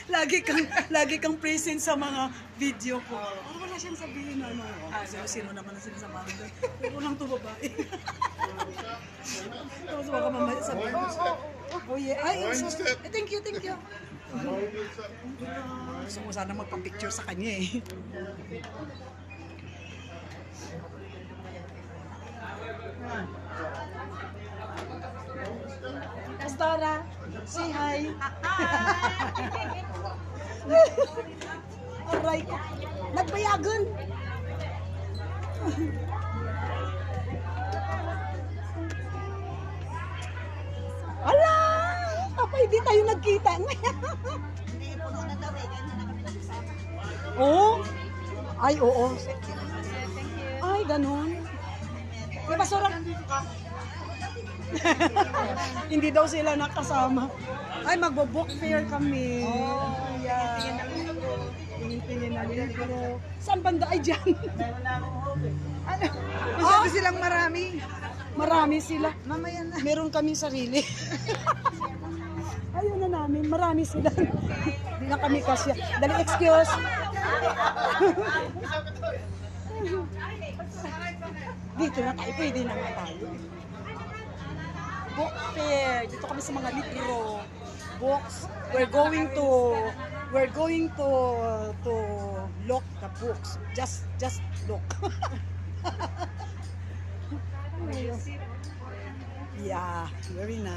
lagi kang present sa mga video ko. Wala siyang sabihin ano. Sino naman ang sinasamahan doon. Pero lang to babae. Tapos baka mamaya sabihin. Oh yeah. Ay, thank you. Gusto ko sana magpa-picture sa kanya eh. Dora, say hi. Aray ko. Nagbayagan. Ala! Papa, hindi tayo nagkita. Hindi, puno na daw eh. Ganyan na kami nagsasama. Oo? Ay, oo. Ay, ganun. Diba, sorang... Hindi daw sila nakasama. Ay, magbo-book fair kami. Oh, yeah. Tingin na libro. Saan banda? Ay, dyan. Ano? Masabi silang marami. Marami sila. Mamaya na. Meron kami sarili. Ayun na namin. Marami sila. Hindi na kami kasya. Dali, excuse. Dito na tayo. Pwede na nga tayo. Book fair. Dito kami sa mga libro. Books. We're going to look the books. Just look. Yeah, very nice.